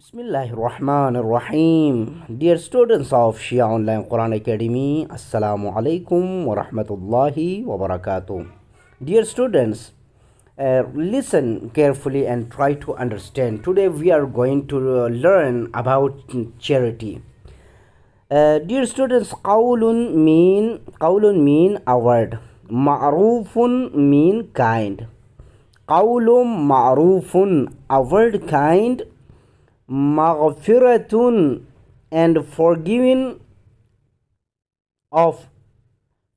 Bismillahirrahmanirrahim. Dear students of Shia Online Quran Academy, Assalamu alaikum wa rahmatullahi wa barakatuh. Dear students, listen carefully and try to understand. Today we are going to learn about charity. Dear students, qawlun mean a word. Ma'rufun mean kind. Qawlun ma'rufun, a word kind. Maghfiratun, and forgiving of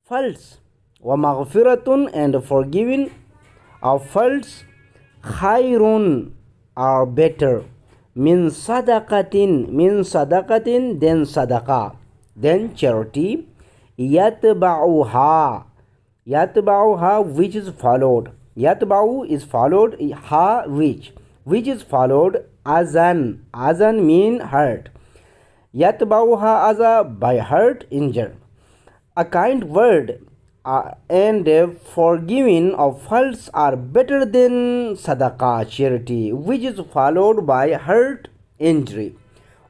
faults. Wa maghfiratun, and forgiving of faults. Khairun, are better. Min sadaqatin, then sadaqah, then charity. Yatba'uha, which is followed. Yatba'u is followed, ha, which is followed. Azan mean hurt. Yatba'uha aza, by hurt, injure. A kind word and forgiving of faults are better than sadaqah, charity, which is followed by hurt, injury.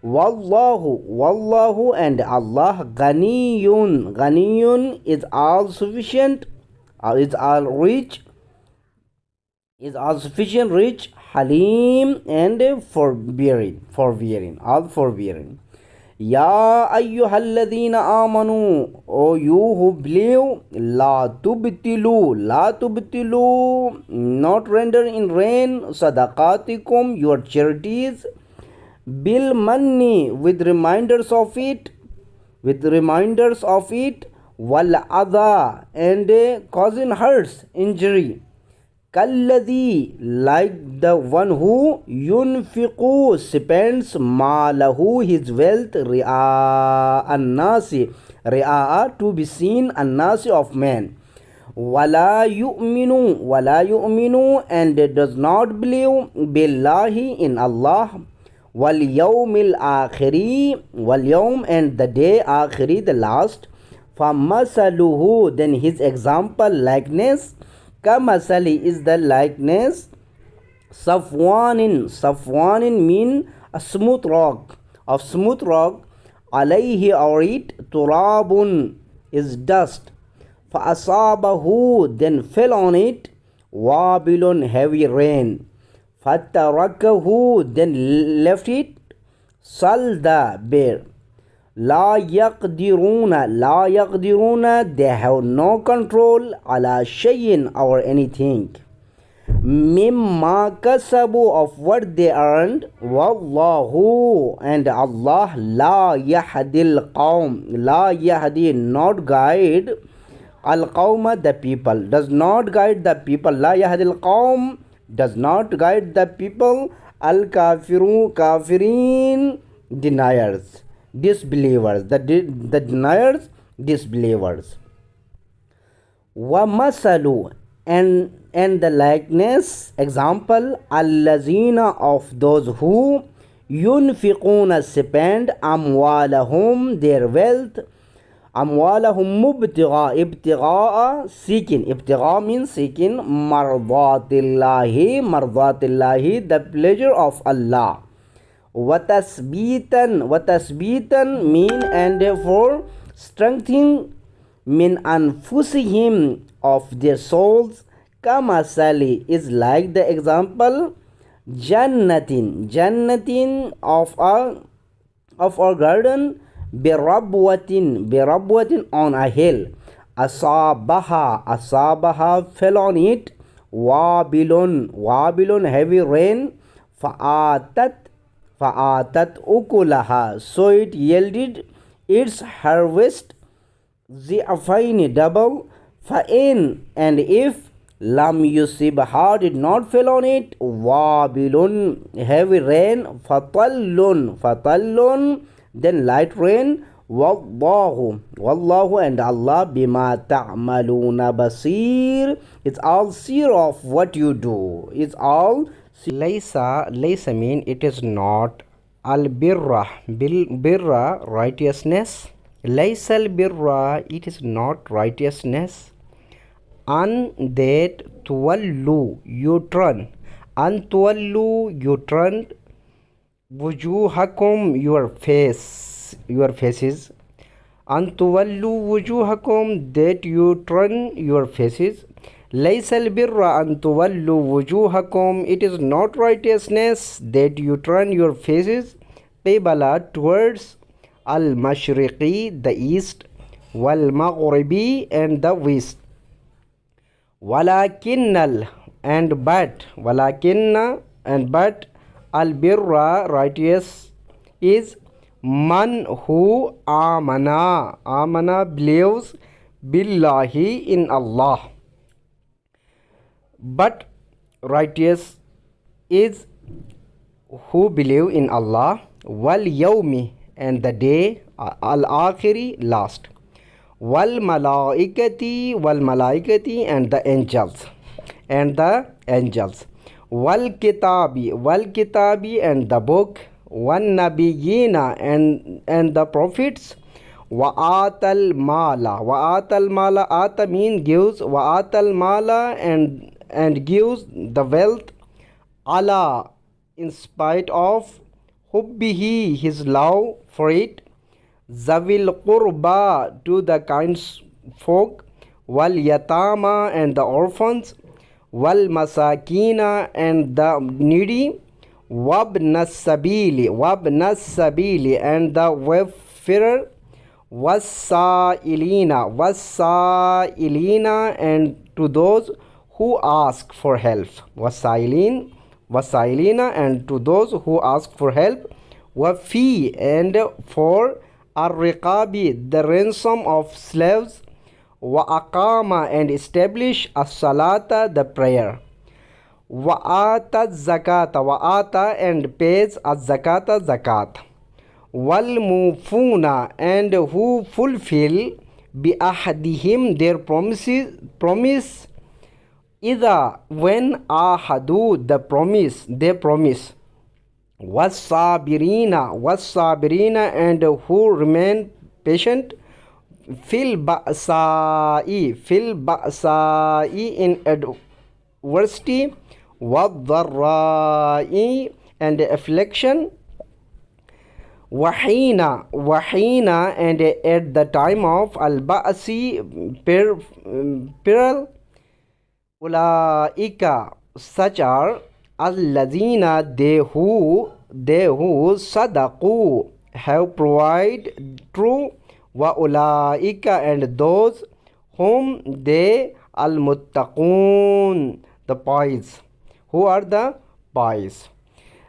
Wallahu, and Allah, Ghaniyun is all sufficient, is all rich, rich. Halim, and forbearing, all forbearing. Ya ayyuhalladhina amanu, O you who believe, la tubtilu, not render in rain, sadaqatikum, your charities, bil manni, with reminders of it, wal adha, and causing hurts, injury. Kalladhi, like the one who yunfiqu, spends malahu, his wealth, ri'a, to be seen, annasi, of men. Wala yu'minu, and does not believe, billahi, in Allah, wal yawmil akhiri, and the day akhiri, the last. Famasaluhu, then his example, likeness. Kamasali is the likeness. Safwanin mean a smooth rock, alayhi, or it, turabun is dust. Fa'asabahu, then fell on it, wabilun, heavy rain. Fatarakahu, then left it, salda, bare. La yaqdiruna, they have no control, ala shayin, or anything. Mimma kasabu, of what they earned. Wallahu, and Allah, la yahdil qawm, not guide, al qawma, the people, does not guide the people. La yahdil qawm, does not guide the people. Al kafirin, deniers, disbelievers, the deniers, disbelievers. Wa masalu, and the likeness, example, allazina, of those who yunfiquna, spend, amwalahum, their wealth, amwalahum ibtigha, seeking, ibtigha means seeking, mardatillahi, the pleasure of Allah. Watasbitan mean, and for strengthening, min anfusihim, of their souls. Kamasali is like the example, jannatin, of a garden, birabwatin, on a hill. Asabaha, fell on it, wabilun, heavy rain. Fa'atat ukulaha, so it yielded its harvest, zi'afaini, double. Fa'in, and if, lam yusibha, did not fall on it, wabilun, heavy rain. Fatallun, then light rain. Wallahu, and Allah, bima ta'maluna basir, it's all seer of what you do. It's all. Laysa mean it is not. Al birra, righteousness. Laysa al birra, it is not righteousness. An, that, tuwallu, you turn. An tuwallu, you turn. wujuhakum, your face, your faces. An tuwallu wujuhakum, that you turn your faces. Laysal birra an tuwallu wujuhakum, it is not righteousness that you turn your faces. Qibala, towards. Al mashriqi, the east. Wal maghribi, and the west. Walakinnal, and but. Walakinna, and but. Al birra, righteous, is man who amana believes billahi, in Allah. But righteous is who believe in Allah. Wal yawmi, and the day. Al akhiri, last. Wal malaikati, and the angels, wal kitabi, and the book. Wan nabiyina, and the prophets. Wa'atal mala, ata mean gives. Wa'atal mala, and gives the wealth. Allah, in spite of. Hubbihi, his love for it. Zawil qurba, to the kind folk. Wal yatama, and the orphans. Wal masakina, and the needy. Wabna sabili, and the wayfarer. Wasailina, and to those who ask for help. Wasailina, and to those who ask for help. Wafi, and for. Ar-riqabi, the ransom of slaves. Wa aqama, and establish. As-salata, the prayer. Wa'ata zakata, and pays. Az-zakata, zakat. Wal mufuna, and who fulfill. Bi ahadihim, their promise. Ida, when. Ahadu, they promise. Was-sabirina, and who remain patient. Fil ba'sa'i, in adversity. Wad-dharra'i, and affliction. Wahina, and at the time of. Al-ba'si, peril. Ulaika, such are. Allazina, they who sadaqu, have provided true. Wa ulaika, and those whom they. Al-muttaqun, the pious. Who are the pious?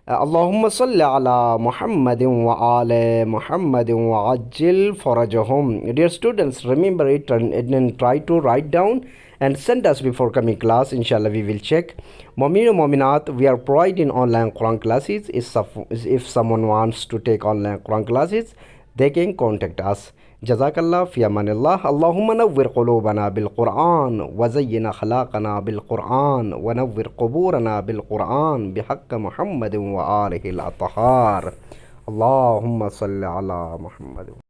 Allahumma salli ala Muhammadin wa ala Muhammadin wa ajil farajahum. Dear students, remember it and try to write down and send us before coming class. Inshallah, we will check. Mu'min and Mu'minat, we are providing online Quran classes. If someone wants to take online Quran classes, they can contact us. Jazakallah fi amanillah. Allahumma nawwir qulubana bil Quran wa zayyina khalaqana bil Quran wa nawwir quburana bil Quran bihaqq Muhammadin wa alihi al-athhar. Allahumma salli ala Muhammad.